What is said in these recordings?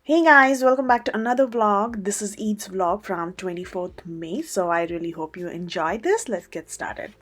Hey guys, welcome back to another vlog. This is Eid's vlog from 24th May. So I really hope you enjoy this. Let's get started.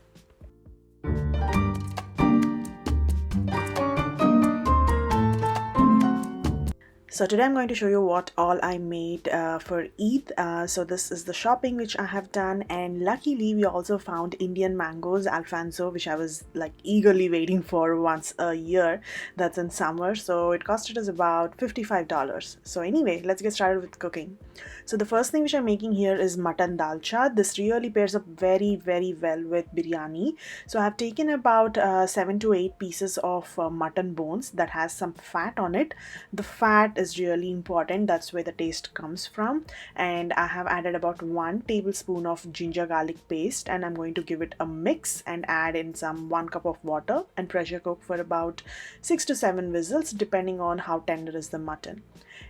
So today I'm going to show you what all I made for Eid. So this is the shopping which I have done, and luckily we also found Indian mangoes, Alfonso, which I was like eagerly waiting for once a year. That's in summer, so it costed us about $55. So anyway, let's get started with cooking. So the first thing which I'm making here is mutton dalcha. This really pairs up very well with biryani. So I have taken about 7 to 8 pieces of mutton bones that has some fat on it. The fat is really important, that's where the taste comes from. And I have added about 1 tablespoon of ginger garlic paste, and I'm going to give it a mix and add in some 1 cup of water and pressure cook for about 6 to 7 whistles depending on how tender is the mutton.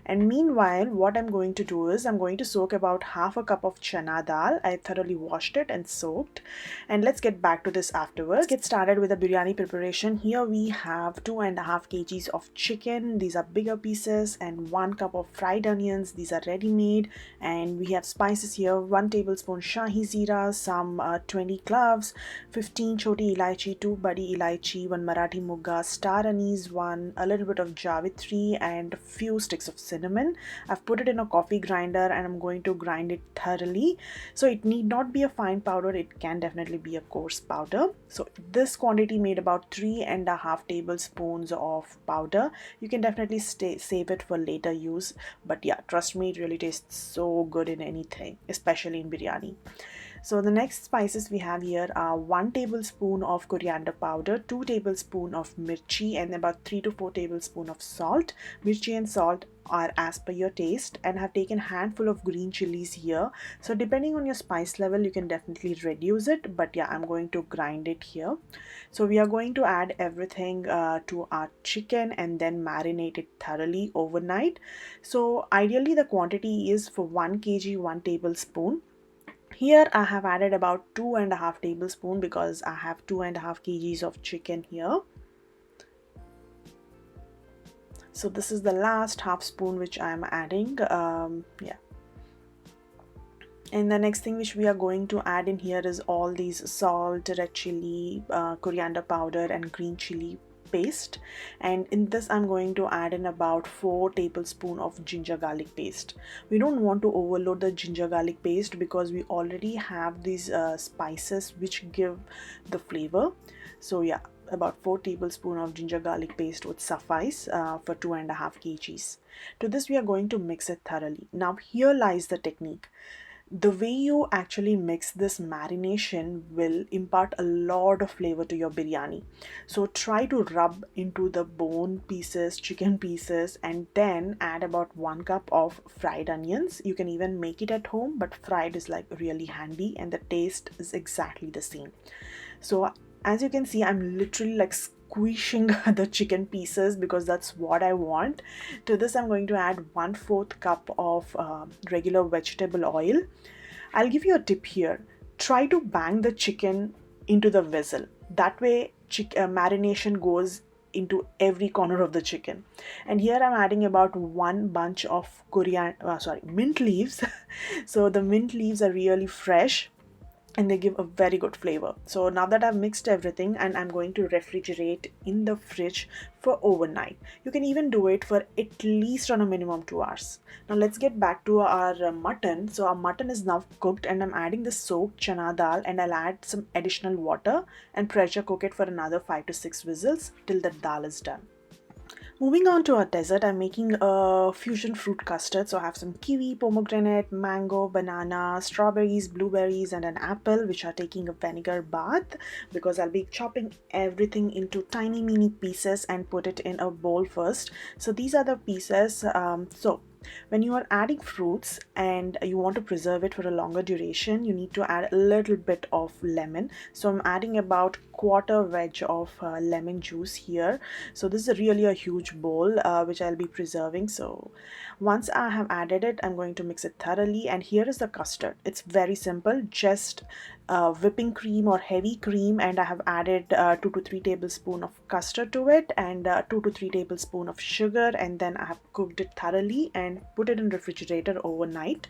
And meanwhile, what I'm going to do is I'm going to soak about half a cup of chana dal. I thoroughly washed it and soaked. And let's get back to this afterwards. Let's get started with the biryani preparation. Here we have 2.5 kgs of chicken. These are bigger pieces, and 1 cup of fried onions. These are ready-made. And we have spices here: 1 tablespoon shahi zira, some 20 cloves, 15 choti ilaichi, 2 badi ilaichi, 1 Marathi mugga, star anise, 1, a little bit of javitri, and a few sticks of cinnamon. I've put it in a coffee grinder and I'm going to grind it thoroughly. So it need not be a fine powder, it can definitely be a coarse powder. So this quantity made about 3.5 tablespoons of powder. You can definitely save it for later use, but yeah, trust me, it really tastes so good in anything, especially in biryani. So the next spices we have here are 1 tablespoon of coriander powder, 2 tablespoon of mirchi, and about 3 to 4 tablespoon of salt. Mirchi and salt are as per your taste, and have taken handful of green chilies here. So depending on your spice level, you can definitely reduce it, but yeah, I'm going to grind it here. So we are going to add everything to our chicken and then marinate it thoroughly overnight. So ideally the quantity is for 1 kg 1 tablespoon. Here I have added about 2.5 tablespoon because I have 2.5 kgs of chicken here. So this is the last half spoon which I am adding. Yeah. And the next thing which we are going to add in here is all these salt, red chili, coriander powder, and green chili paste. And in this I'm going to add in about 4 tablespoons of ginger garlic paste. We don't want to overload the ginger garlic paste because we already have these spices which give the flavor. So yeah, about 4 tablespoons of ginger garlic paste would suffice for 2.5 kgs. To this we are going to mix it thoroughly. Now here lies the technique. The way you actually mix this marination will impart a lot of flavor to your biryani. So try to rub into the bone pieces, chicken pieces, and then add about 1 cup of fried onions. You can even make it at home, but fried is like really handy and the taste is exactly the same. So as you can see, I'm literally like squishing the chicken pieces because that's what I want. To this I'm going to add 1/4 cup of regular vegetable oil. I'll give you a tip here. Try to bang the chicken into the vessel. That way marination goes into every corner of the chicken. And here I'm adding about 1 bunch of mint leaves. So the mint leaves are really fresh and they give a very good flavor. So now that I've mixed everything, and I'm going to refrigerate in the fridge for overnight. You can even do it for at least on a minimum 2 hours. Now let's get back to our mutton. So our mutton is now cooked, and I'm adding the soaked chana dal, and I'll add some additional water and pressure cook it for another 5 to 6 whistles till the dal is done. Moving on to our dessert, I'm making a fusion fruit custard. So I have some kiwi, pomegranate, mango, banana, strawberries, blueberries, and an apple, which are taking a vinegar bath because I'll be chopping everything into tiny mini pieces and put it in a bowl first. So these are the pieces. When you are adding fruits and you want to preserve it for a longer duration, you need to add a little bit of lemon. So I'm adding about quarter wedge of lemon juice here. So this is really a huge bowl which I'll be preserving. So once I have added it, I'm going to mix it thoroughly, and here is the custard. It's very simple, just whipping cream or heavy cream, and I have added 2 to 3 tablespoons of custard to it, and 2 to 3 tablespoons of sugar, and then I have cooked it thoroughly and and put it in refrigerator overnight.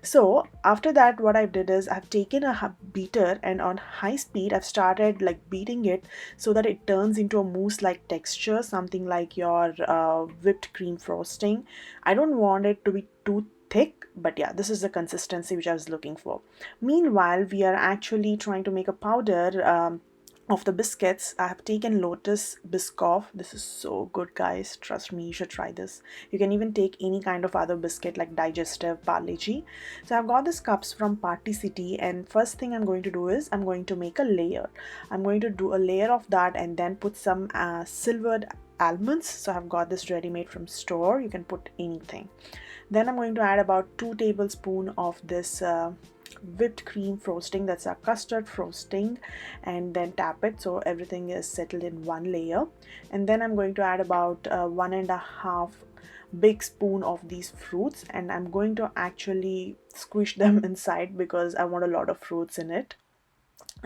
So after that, what I did is I've taken a beater, and on high speed I've started like beating it so that it turns into a mousse like texture, something like your whipped cream frosting. I don't want it to be too thick, but yeah, this is the consistency which I was looking for. Meanwhile, we are actually trying to make a powder of the biscuits. I have taken Lotus Biscoff. This is so good, guys. Trust me, you should try this. You can even take any kind of other biscuit like digestive, Parle-G. So I've got these cups from Party City, and first thing I'm going to do is I'm going to make a layer. I'm going to do a layer of that and then put some silvered almonds. So I've got this ready made from store. You can put anything. Then I'm going to add about 2 tablespoons of this whipped cream frosting, that's a custard frosting, and then tap it so everything is settled in one layer. And then I'm going to add about 1.5 big spoon of these fruits, and I'm going to actually squish them inside because I want a lot of fruits in it.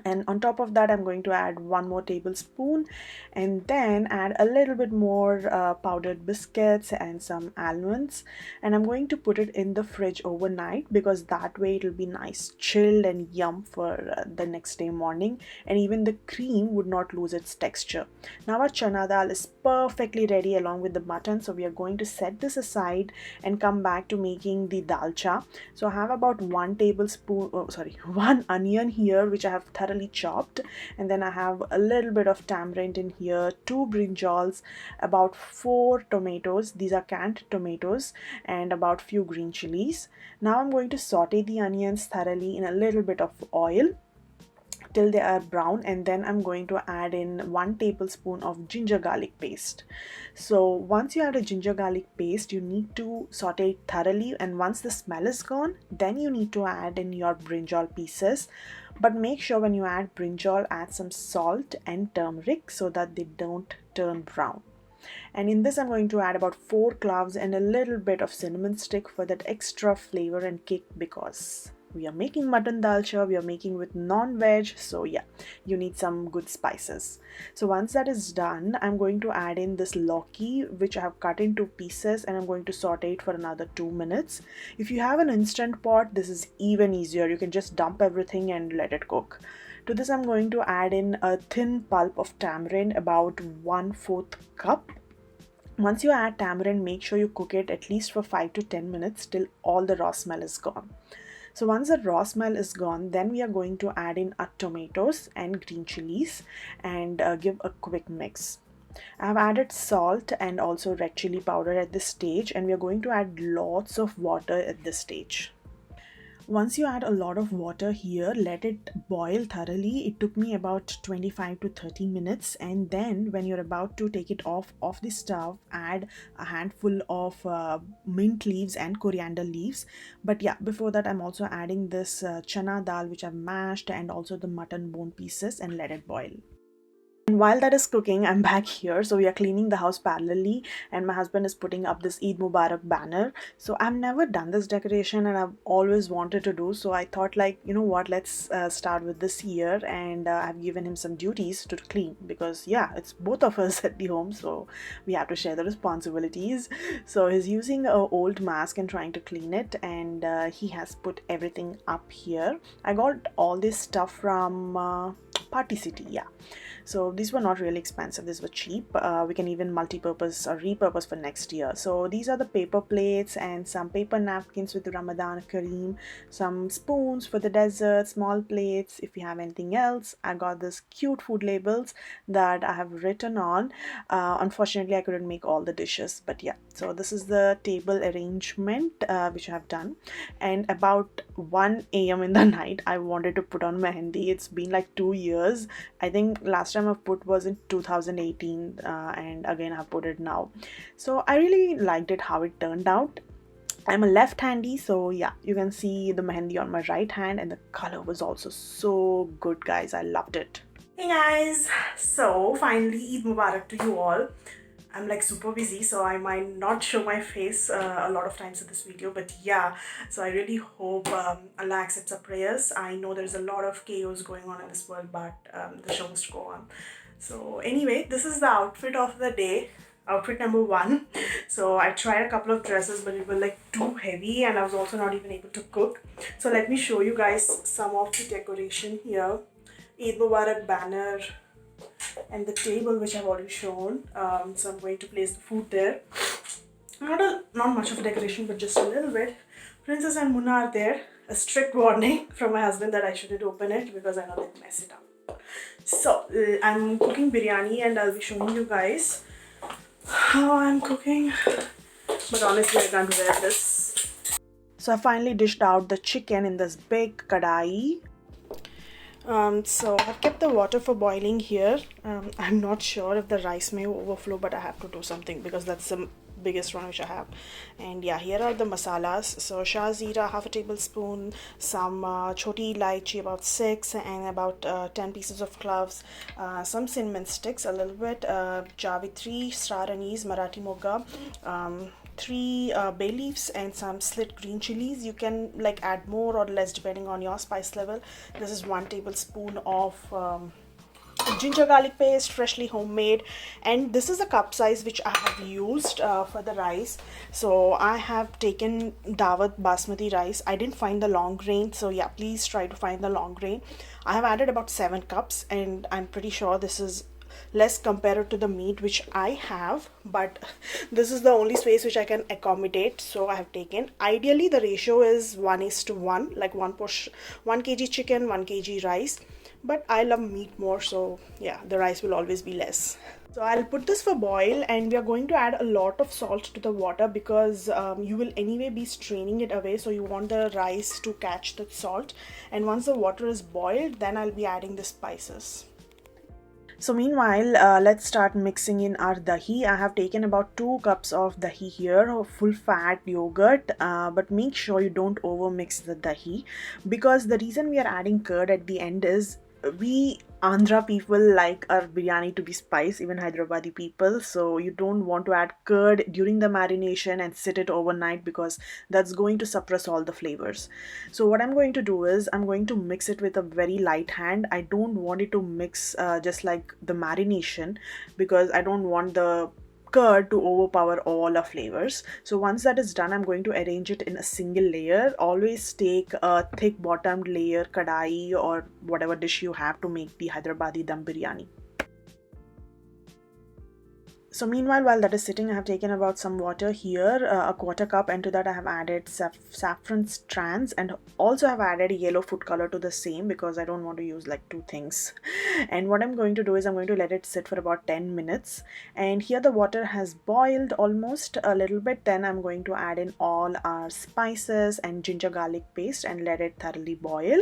And on top of that, I'm going to add 1 more tablespoon, and then add a little bit more powdered biscuits and some almonds, and I'm going to put it in the fridge overnight because that way it will be nice chilled and yum for the next day morning, and even the cream would not lose its texture. Now our chana dal is perfectly ready along with the mutton, so we are going to set this aside and come back to making the dalcha. So I have about 1 tablespoon, 1 onion here which I have thoroughly chopped, and then I have a little bit of tamarind in here, 2 brinjals, about 4 tomatoes, these are canned tomatoes, and about few green chilies. Now I'm going to saute the onions thoroughly in a little bit of oil till they are brown, and then I'm going to add in 1 tablespoon of ginger garlic paste. So once you add a ginger garlic paste, you need to saute it thoroughly, and once the smell is gone, then you need to add in your brinjal pieces. But make sure when you add brinjal, add some salt and turmeric so that they don't turn brown. And in this I'm going to add about 4 cloves and a little bit of cinnamon stick for that extra flavor and kick, because we are making mutton dalcha, we are making with non-veg, so yeah, you need some good spices. So once that is done, I'm going to add in this lauki which I have cut into pieces, and I'm going to saute it for another 2 minutes. If you have an instant pot, this is even easier. You can just dump everything and let it cook. To this I'm going to add in a thin pulp of tamarind, about 1/4 cup. Once you add tamarind, make sure you cook it at least for 5 to 10 minutes till all the raw smell is gone. So once the raw smell is gone, then we are going to add in our tomatoes and green chilies and give a quick mix. I have added salt and also red chili powder at this stage, and we are going to add lots of water at this stage. Once you add a lot of water here, let it boil thoroughly. It took me about 25 to 30 minutes, and then when you're about to take it off the stove, add a handful of mint leaves and coriander leaves. But yeah, before that I'm also adding this chana dal which I've mashed, and also the mutton bone pieces, and let it boil. And while that is cooking, I'm back here. So we are cleaning the house parallelly, and my husband is putting up this Eid Mubarak banner. So I've never done this decoration, and I've always wanted to do. So I thought, like, you know what, let's start with this year, and I've given him some duties to clean, because yeah, it's both of us at the home, so we have to share the responsibilities. So he's using an old mask and trying to clean it, and he has put everything up here. I got all this stuff from Party City, yeah. So these were not really expensive, these were cheap. We can even multi-purpose or repurpose for next year. So these are the paper plates and some paper napkins with Ramadan Kareem, some spoons for the dessert, small plates. If you have anything else, I got this cute food labels that I have written on. Unfortunately, I couldn't make all the dishes, but yeah. So this is the table arrangement which I have done. And about 1 a.m. in the night, I wanted to put on mehendi. It's been like 2 years. I think last time I've put was in 2018, and again I've put it now. So I really liked it how it turned out. I'm a left-handy, so yeah, you can see the mehendi on my right hand, and the color was also so good, guys. I loved it. Hey guys, so finally Eid Mubarak to you all. I'm like super busy, so I might not show my face a lot of times in this video, but yeah, so I really hope Allah accepts our prayers. I know there's a lot of chaos going on in this world, but the show must go on. So anyway, this is the outfit of the day. outfit number one. So I tried a couple of dresses, but it was like too heavy and I was also not even able to cook. So let me show you guys some of the decoration here. Eid Mubarak banner and the table, which I've already shown. So I'm going to place the food there. Not much of a decoration, but just a little bit. Princess and Munna are there. A strict warning from my husband that I shouldn't open it because I know they'll mess it up. So I'm cooking biryani and I'll be showing you guys how I'm cooking. But honestly, I can't wear this. So I finally dished out the chicken in this big kadai. So I've kept the water for boiling here. I'm not sure if the rice may overflow, but I have to do something because that's the biggest one which I have. And yeah, here are the masalas. So shah zira, half a tablespoon, some choti elaichi, about 6, and about 10 pieces of cloves, some cinnamon sticks, a little bit, javitri, star anise, marathi moga, 3 bay leaves, and some slit green chilies. You can like add more or less depending on your spice level. This is 1 tablespoon of ginger garlic paste, freshly homemade, and this is a cup size which I have used for the rice. So I have taken Dawat basmati rice. I didn't find the long grain, so yeah, please try to find the long grain. I have added about 7 cups and I'm pretty sure this is less compared to the meat which I have, but this is the only space which I can accommodate, so I have taken. Ideally the ratio is 1:1, like 1 kg chicken, 1 kg rice, but I love meat more, so yeah, the rice will always be less. So I'll put this for boil and we are going to add a lot of salt to the water because you will anyway be straining it away, so you want the rice to catch the salt, and once the water is boiled then I'll be adding the spices. So meanwhile, let's start mixing in our dahi. I have taken about 2 cups of dahi here, of full fat yogurt, but make sure you don't over mix the dahi, because the reason we are adding curd at the end is we Andhra people like our biryani to be spicy, even Hyderabadi people, so you don't want to add curd during the marination and sit it overnight because that's going to suppress all the flavors. So what I'm going to do is I'm going to mix it with a very light hand. I don't want it to mix just like the marination because I don't want the curd to overpower all our flavors. So once that is done, I'm going to arrange it in a single layer. Always take a thick bottomed layer kadai or whatever dish you have to make the Hyderabadi dum biryani. So meanwhile, while that is sitting, I have taken about some water here, a quarter cup, and to that I have added saffron strands, and also have added yellow food color to the same because I don't want to use like 2 things. And what I'm going to do is I'm going to let it sit for about 10 minutes, and here the water has boiled almost a little bit. Then I'm going to add in all our spices and ginger garlic paste and let it thoroughly boil.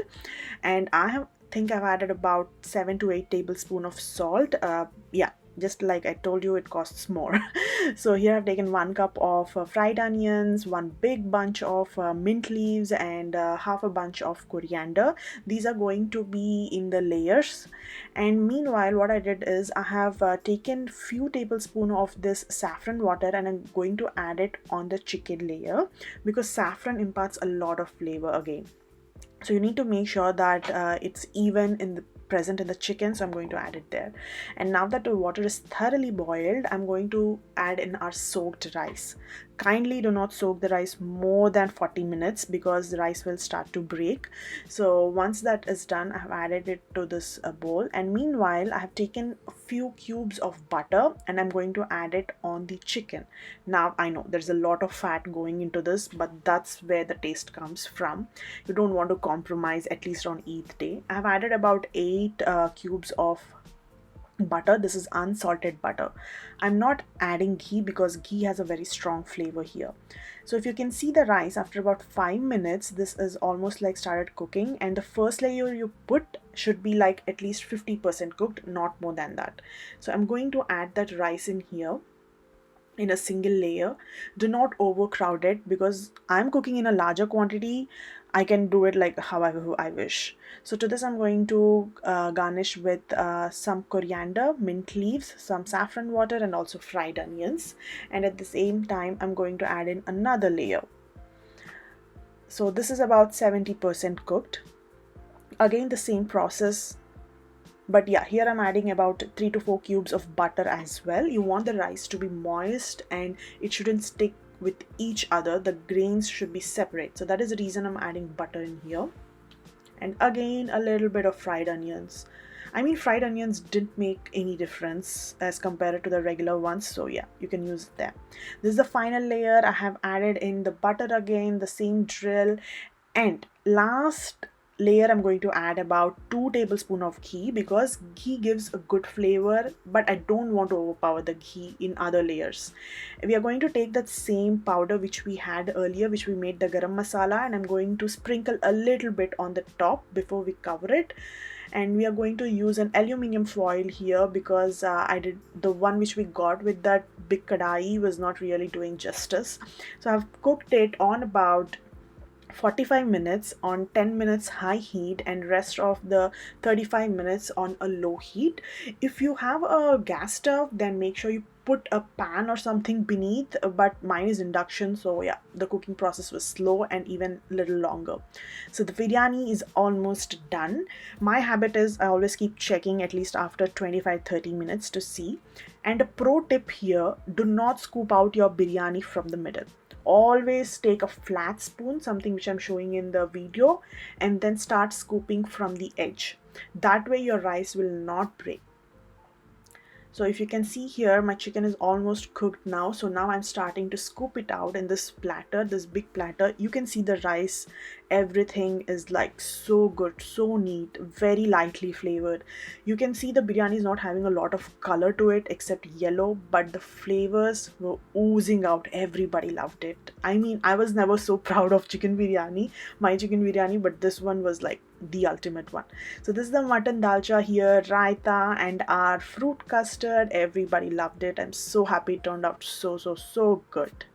And I think I've added about 7 to 8 tablespoons of salt. Yeah, just like I told you, it costs more. So here I've taken 1 cup of fried onions, 1 big bunch of mint leaves, and half a bunch of coriander. These are going to be in the layers. And meanwhile, what I did is I have taken few tablespoons of this saffron water and I'm going to add it on the chicken layer because saffron imparts a lot of flavor again. So you need to make sure that it's even present in the chicken, so I'm going to add it there. And now that the water is thoroughly boiled, I'm going to add in our soaked rice. Kindly do not soak the rice more than 40 minutes because the rice will start to break. So once that is done, I have added it to this bowl, and meanwhile I have taken a few cubes of butter and I'm going to add it on the chicken. Now I know there's a lot of fat going into this, but that's where the taste comes from. You don't want to compromise, at least on Eid day. I have added about 8 cubes of butter. This is unsalted butter. I'm not adding ghee because ghee has a very strong flavor here. So if you can see the rice, after about 5 minutes, this is almost like started cooking, and the first layer you put should be like at least 50% cooked, not more than that. So I'm going to add that rice in here in a single layer. Do not overcrowd it because I'm cooking in a larger quantity. I can do it like however I wish. So to this I'm going to garnish with some coriander, mint leaves, some saffron water, and also fried onions. And at the same time I'm going to add in another layer. So this is about 70% cooked. Again the same process But yeah, here I'm adding about 3 to 4 cubes of butter as well. You want the rice to be moist and it shouldn't stick with each other. The grains should be separate, so that is the reason I'm adding butter in here. And again, a little bit of fried onions. I mean, fried onions didn't make any difference as compared to the regular ones, so yeah, you can use them. This is the final layer. I have added in the butter again, the same drill. And last layer, I'm going to add about 2 tablespoons of ghee, because ghee gives a good flavor, but I don't want to overpower the ghee in other layers. We are going to take that same powder which we had earlier, which we made the garam masala, and I'm going to sprinkle a little bit on the top before we cover it. And we are going to use an aluminium foil here, because I did the one which we got with that big kadai was not really doing justice. So I've cooked it on about 45 minutes on 10 minutes high heat, and rest of the 35 minutes on a low heat. If you have a gas stove, then make sure you put a pan or something beneath, but mine is induction, so yeah, the cooking process was slow and even a little longer. So the biryani is almost done. My habit is I always keep checking at least after 25-30 minutes to see. And a pro tip here, do not scoop out your biryani from the middle. Always take a flat spoon, something which I'm showing in the video, and then start scooping from the edge. That way your rice will not break. So if you can see here, my chicken is almost cooked now. So now I'm starting to scoop it out in this platter, this big platter. You can see the rice, everything is like so good, so neat, very lightly flavored. You can see the biryani is not having a lot of color to it except yellow, but the flavors were oozing out. Everybody loved it. I mean, I was never so proud of chicken biryani, my chicken biryani, but this one was like the ultimate one. So this is the mutton dalcha here, raita, and our fruit custard. Everybody loved it. I'm so happy it turned out so good.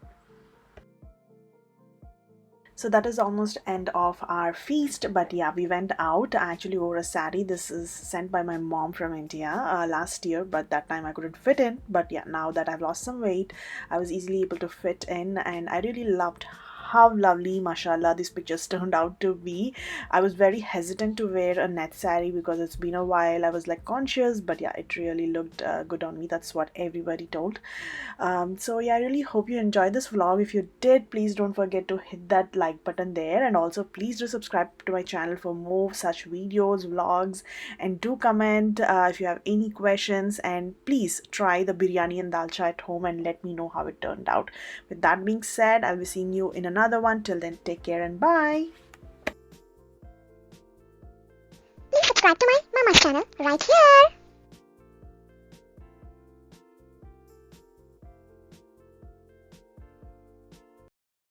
So that is almost end of our feast, but yeah, we went out. I actually wore a sari. This is sent by my mom from India last year, but that time I couldn't fit in. But yeah, now that I've lost some weight, I was easily able to fit in, and I really loved how lovely, mashallah, these pictures turned out to be. I was very hesitant to wear a net sari because it's been a while. I was like conscious, but yeah, it really looked good on me. That's what everybody told. So yeah, I really hope you enjoyed this vlog. If you did, please don't forget to hit that like button there, and also please do subscribe to my channel for more such videos, vlogs, and do comment if you have any questions, and please try the biryani and dalcha at home and let me know how it turned out. With that being said, I'll be seeing you in another one. Till then, take care and bye. Please subscribe to my mama's channel right here.